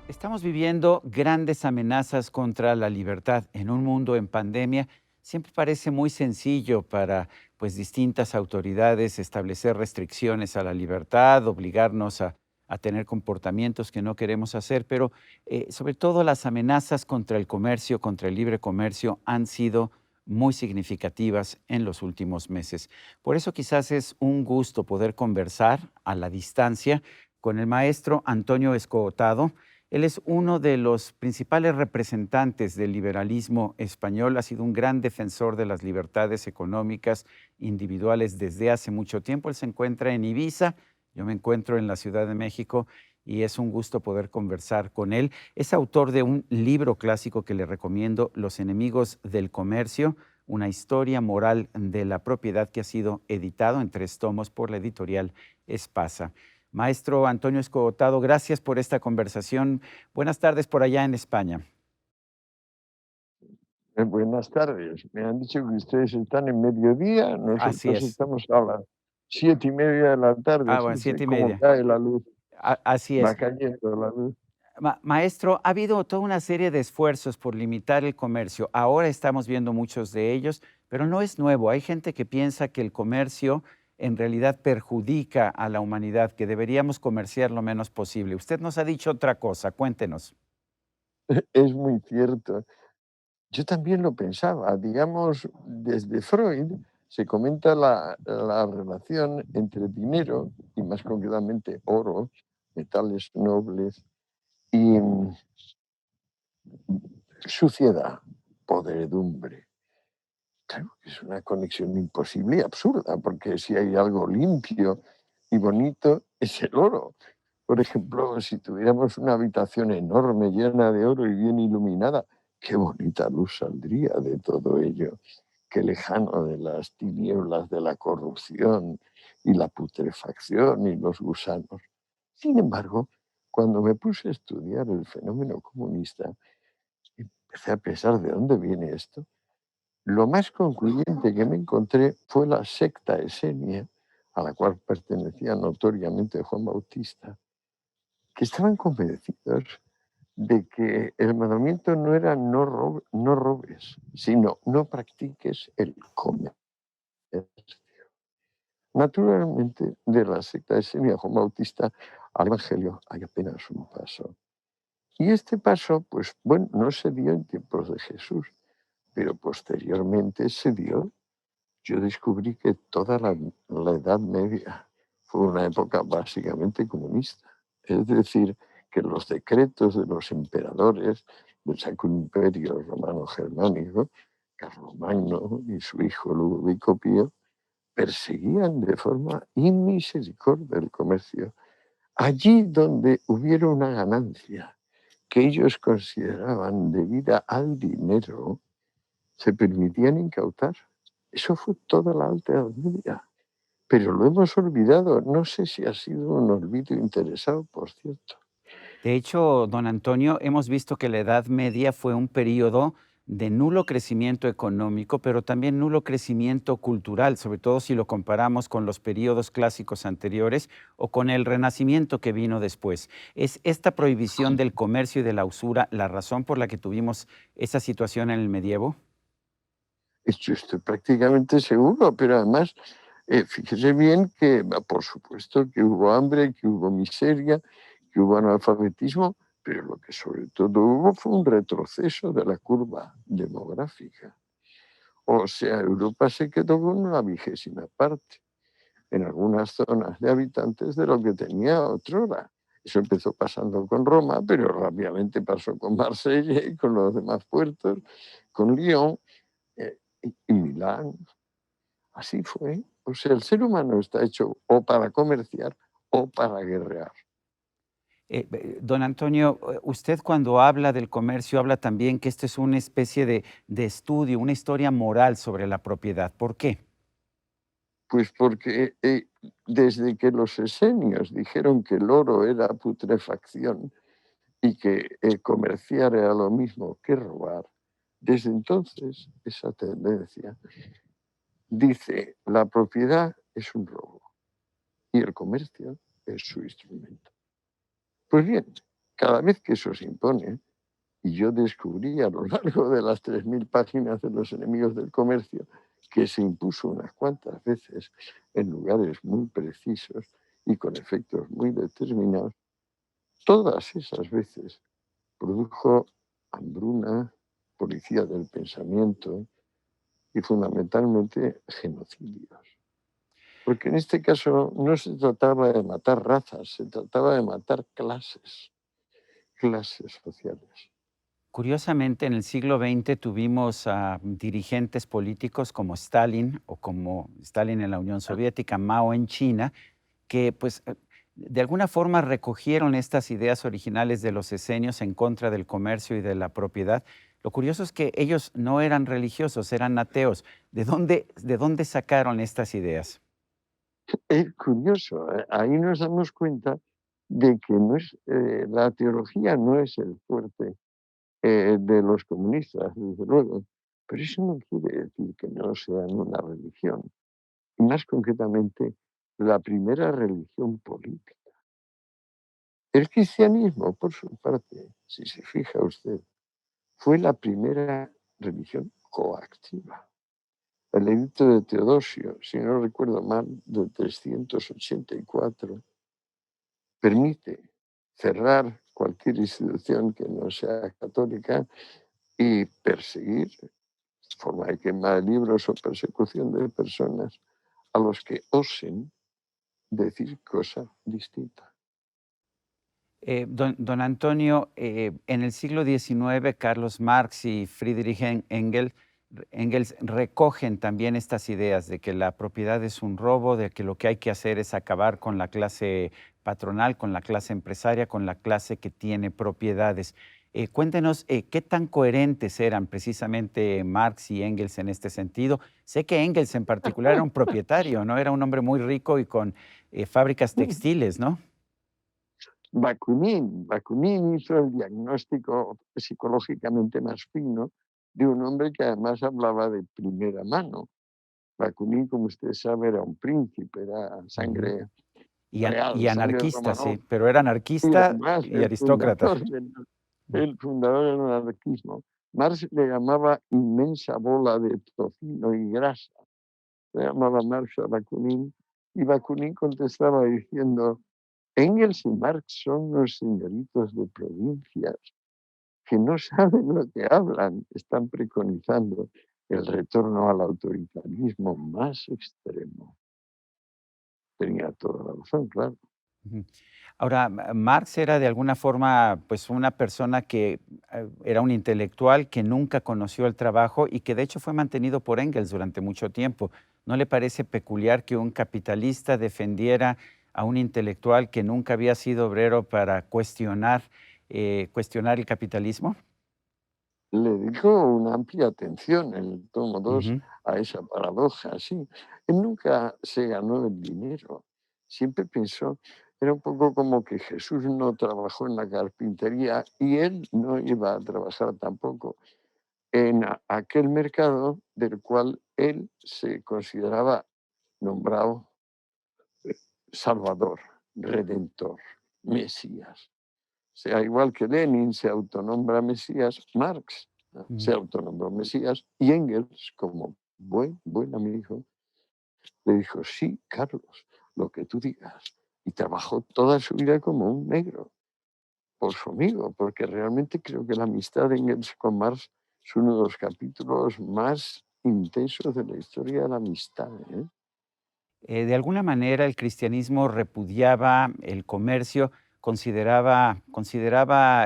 Estamos viviendo grandes amenazas contra la libertad en un mundo en pandemia. Siempre parece muy sencillo para distintas autoridades establecer restricciones a la libertad, obligarnos a tener comportamientos que no queremos hacer, pero sobre todo las amenazas contra el comercio, contra el libre comercio, han sido muy significativas en los últimos meses. Por eso quizás es un gusto poder conversar a la distancia con el maestro Antonio Escootado. Él es uno de los principales representantes del liberalismo español, ha sido un gran defensor de las libertades económicas individuales desde hace mucho tiempo. Él se encuentra en Ibiza, yo me encuentro en la Ciudad de México y es un gusto poder conversar con él. Es autor de un libro clásico que le recomiendo, Los enemigos del comercio, una historia moral de la propiedad, que ha sido editado en 3 tomos por la editorial Espasa. Maestro Antonio Escotado, gracias por esta conversación. Buenas tardes por allá en España. Buenas tardes. Me han dicho que ustedes están en mediodía, Así nosotros es. estamos a las 7:30 de la tarde. Ah, bueno, Fíjese siete y cómo media. cae la luz, Así va es. cayendo la luz. Maestro, ha habido toda una serie de esfuerzos por limitar el comercio. Ahora estamos viendo muchos de ellos, pero no es nuevo. Hay gente que piensa que el comercio en realidad perjudica a la humanidad, que deberíamos comerciar lo menos posible. Usted nos ha dicho otra cosa, cuéntenos. Es muy cierto. Yo también lo pensaba. Digamos, desde Freud se comenta la relación entre dinero, y más concretamente oro, metales nobles, y suciedad, podredumbre. Claro, es una conexión imposible y absurda, porque si hay algo limpio y bonito, es el oro. Por ejemplo, si tuviéramos una habitación enorme, llena de oro y bien iluminada, qué bonita luz saldría de todo ello, qué lejano de las tinieblas de la corrupción y la putrefacción y los gusanos. Sin embargo, cuando me puse a estudiar el fenómeno comunista, empecé a pensar de dónde viene esto. Lo más concluyente que me encontré fue la secta esenia, a la cual pertenecía notoriamente Juan Bautista, que estaban convencidos de que el mandamiento no era no robes, sino no practiques el comer. Naturalmente, de la secta esenia Juan Bautista al Evangelio hay apenas un paso. Y este paso, pues bueno, no se dio en tiempos de Jesús, pero posteriormente se dio. Yo descubrí que toda la Edad Media fue una época básicamente comunista. Es decir, que los decretos de los emperadores del Sacro Imperio Romano Germánico, Carlomagno y su hijo Ludovico Pío, perseguían de forma inmisericordia el comercio. Allí donde hubiera una ganancia que ellos consideraban debida al dinero, se permitían incautar. Eso fue toda la Alta Edad Media, pero lo hemos olvidado. No sé si ha sido un olvido interesado, por cierto. De hecho, don Antonio, hemos visto que la Edad Media fue un periodo de nulo crecimiento económico, pero también nulo crecimiento cultural, sobre todo si lo comparamos con los periodos clásicos anteriores o con el Renacimiento que vino después. ¿Es esta prohibición del comercio y de la usura la razón por la que tuvimos esa situación en el medievo? Esto estoy prácticamente seguro, pero además, fíjese bien que, por supuesto, que hubo hambre, que hubo miseria, que hubo analfabetismo, pero lo que sobre todo hubo fue un retroceso de la curva demográfica. O sea, Europa se quedó con una 20ª parte en algunas zonas de habitantes de lo que tenía otrora. Eso empezó pasando con Roma, pero rápidamente pasó con Marsella y con los demás puertos, con Lyon y Milán. Así fue. O sea, el ser humano está hecho o para comerciar o para guerrear. Don Antonio, usted cuando habla del comercio habla también que esto es una especie de estudio, una historia moral sobre la propiedad. ¿Por qué? Pues porque desde que los esenios dijeron que el oro era putrefacción y que comerciar era lo mismo que robar, desde entonces esa tendencia dice la propiedad es un robo y el comercio es su instrumento. Pues bien, cada vez que eso se impone, y yo descubrí a lo largo de las 3.000 páginas de Los enemigos del comercio que se impuso unas cuantas veces en lugares muy precisos y con efectos muy determinados, todas esas veces produjo hambruna, policía del pensamiento y fundamentalmente genocidios. Porque en este caso no se trataba de matar razas, se trataba de matar clases, clases sociales. Curiosamente, en el siglo XX tuvimos a dirigentes políticos como Stalin o como Stalin en la Unión Soviética, Mao en China, que pues de alguna forma recogieron estas ideas originales de los esenios en contra del comercio y de la propiedad. Lo curioso es que ellos no eran religiosos, eran ateos. De dónde sacaron estas ideas? Es curioso, ahí nos damos cuenta de que no es, la teología no es el fuerte de los comunistas, desde luego, pero eso no quiere decir que no sean una religión, y más concretamente la primera religión política. El cristianismo, por su parte, si se fija usted, fue la primera religión coactiva. El edicto de Teodosio, si no recuerdo mal, de 384, permite cerrar cualquier institución que no sea católica y perseguir, forma de quemar libros o persecución de personas, a los que osen decir cosa distinta. Don Antonio, en el siglo XIX, Carlos Marx y Friedrich Engels recogen también estas ideas de que la propiedad es un robo, de que lo que hay que hacer es acabar con la clase patronal, con la clase empresaria, con la clase que tiene propiedades. Cuéntenos qué tan coherentes eran precisamente Marx y Engels en este sentido. Sé que Engels en particular era un propietario, ¿no? Era un hombre muy rico y con fábricas textiles, ¿no? Bakunin hizo el diagnóstico psicológicamente más fino de un hombre que además hablaba de primera mano. Bakunin, como usted sabe, era un príncipe, era Ujú. sangre Y real, sangre anarquista, Romanov, sí, pero era y anarquista además y aristócrata. Mm. el fundador del anarquismo. Marx le llamaba inmensa bola de tocino y grasa. Le llamaba Marx a Bakunin, y Bakunin contestaba diciendo: Engels y Marx son unos señoritos de provincias que no saben lo que hablan, están preconizando el retorno al autoritarismo más extremo. Tenía toda la razón, claro. Ujú. Ahora, Marx era de alguna forma, pues, una persona que, era un intelectual que nunca conoció el trabajo y que, de hecho, fue mantenido por Engels durante mucho tiempo. ¿No le parece peculiar que un capitalista defendiera a un intelectual que nunca había sido obrero para cuestionar el capitalismo? Le dedicó una amplia atención en el tomo 2 Ujú, a esa paradoja, sí. Él nunca se ganó el dinero, siempre pensó, era un poco como que Jesús no trabajó en la carpintería y él no iba a trabajar tampoco en aquel mercado del cual él se consideraba nombrado Salvador, Redentor, Mesías. O sea, igual que Lenin se autonombra Mesías, Marx se ujú. autonombró Mesías y Engels, como buen amigo, le dijo: sí, Carlos, lo que tú digas. Y trabajó toda su vida como un negro por su amigo, porque realmente creo que la amistad de Engels con Marx es uno de los capítulos más intensos de la historia de la amistad, ¿eh? De alguna manera el cristianismo repudiaba el comercio, consideraba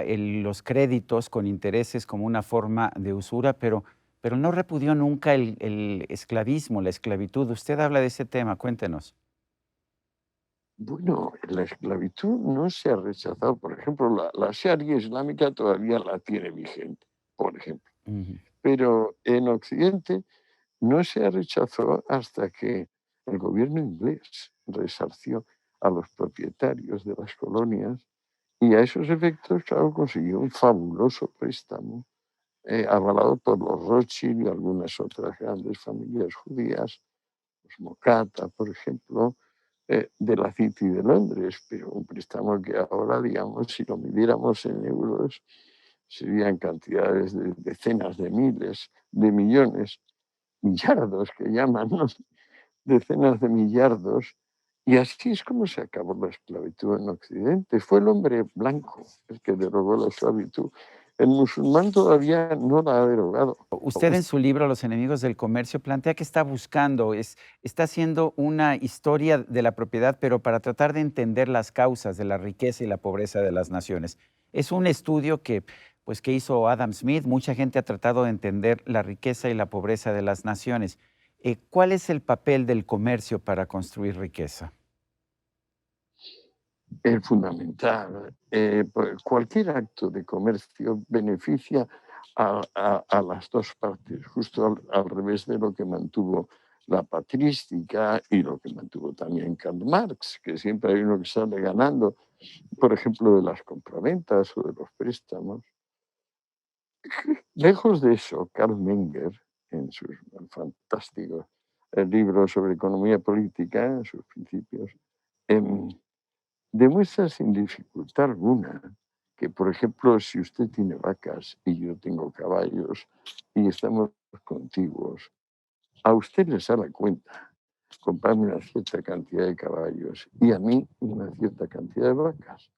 los créditos con intereses como una forma de usura, pero no repudió nunca el esclavismo, la esclavitud. Usted habla de ese tema, cuéntenos. Bueno, la esclavitud no se ha rechazado. Por ejemplo, la Sharia islámica todavía la tiene vigente, por ejemplo. Ujú. Pero en Occidente no se rechazó hasta que el gobierno inglés resarció a los propietarios de las colonias y a esos efectos, claro, consiguió un fabuloso préstamo avalado por los Rothschild y algunas otras grandes familias judías, los Mokata, por ejemplo, de la City de Londres, pero un préstamo que ahora, digamos, si lo midiéramos en euros, serían cantidades de decenas de miles, de millones, millardos que llaman, ¿no? Decenas de millardos. Y así es como se acabó la esclavitud en Occidente. Fue el hombre blanco el que derogó la esclavitud. El musulmán todavía no la ha derogado. Usted en su libro Los enemigos del comercio plantea que está buscando, está haciendo una historia de la propiedad, pero para tratar de entender las causas de la riqueza y la pobreza de las naciones. Es un estudio que hizo Adam Smith. Mucha gente ha tratado de entender la riqueza y la pobreza de las naciones. ¿Cuál es el papel del comercio para construir riqueza? Es fundamental. Cualquier acto de comercio beneficia a las dos partes, justo al revés de lo que mantuvo la patrística y lo que mantuvo también Karl Marx, que siempre hay uno que sale ganando, por ejemplo, de las compraventas o de los préstamos. Lejos de eso, Karl Menger, en sus fantásticos libros sobre economía política, en sus principios, em, demuestra sin dificultad alguna que, por ejemplo, si usted tiene vacas y yo tengo caballos y estamos contiguos, a usted le sale a cuenta comprarme una cierta cantidad de caballos y a mí una cierta cantidad de vacas.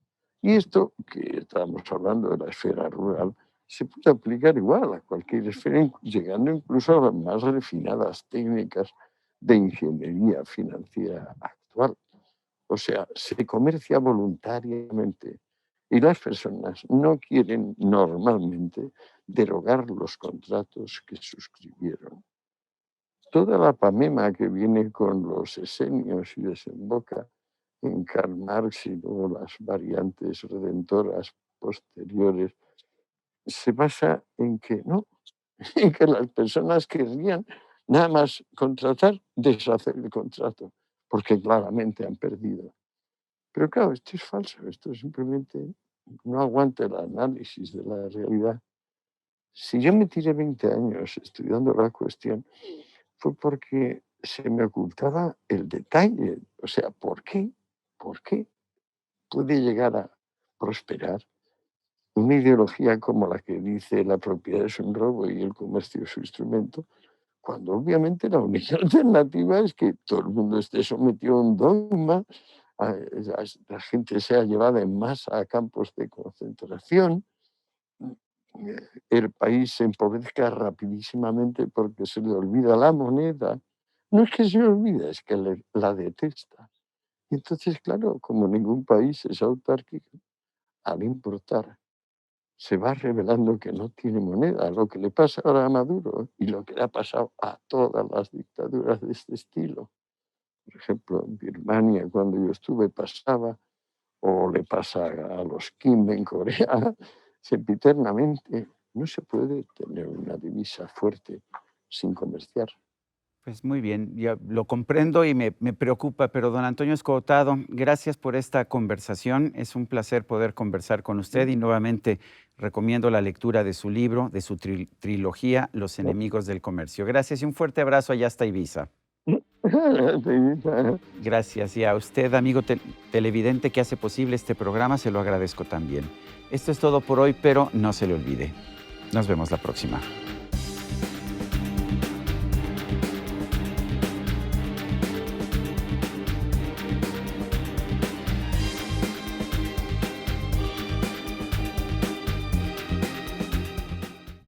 Y esto, que estábamos hablando de la esfera rural, se puede aplicar igual a cualquier esfera, llegando incluso a las más refinadas técnicas de ingeniería financiera actual. O sea, se comercia voluntariamente y las personas no quieren normalmente derogar los contratos que suscribieron. Toda la pamema que viene con los esenios y desemboca en Karl Marx y luego las variantes redentoras posteriores, se basa en que no, en que las personas querrían nada más contratar, deshacer el contrato, porque claramente han perdido. Pero claro, esto es falso, esto simplemente no aguanta el análisis de la realidad. Si yo me tiré 20 años estudiando la cuestión, fue porque se me ocultaba el detalle. O sea, ¿por qué? ¿Por qué puede llegar a prosperar una ideología como la que dice la propiedad es un robo y el comercio es su instrumento, cuando obviamente la única alternativa es que todo el mundo esté sometido a un dogma, la gente sea llevada en masa a campos de concentración, el país se empobrezca rapidísimamente porque se le olvida la moneda. No es que se le olvida, es que la detesta. Y entonces, claro, como ningún país es autárquico, al importar se va revelando que no tiene moneda, lo que le pasa ahora a Maduro y lo que le ha pasado a todas las dictaduras de este estilo. Por ejemplo, en Birmania, cuando yo estuve, pasaba, o le pasa a los Kim en Corea, sempiternamente. No se puede tener una divisa fuerte sin comerciar. Pues muy bien, ya lo comprendo y me preocupa, pero don Antonio Escotado, gracias por esta conversación. Es un placer poder conversar con usted y nuevamente recomiendo la lectura de su libro, de su trilogía, Los enemigos del comercio. Gracias y un fuerte abrazo allá hasta Ibiza. Gracias y a usted, amigo televidente que hace posible este programa, se lo agradezco también. Esto es todo por hoy, pero no se le olvide. Nos vemos la próxima.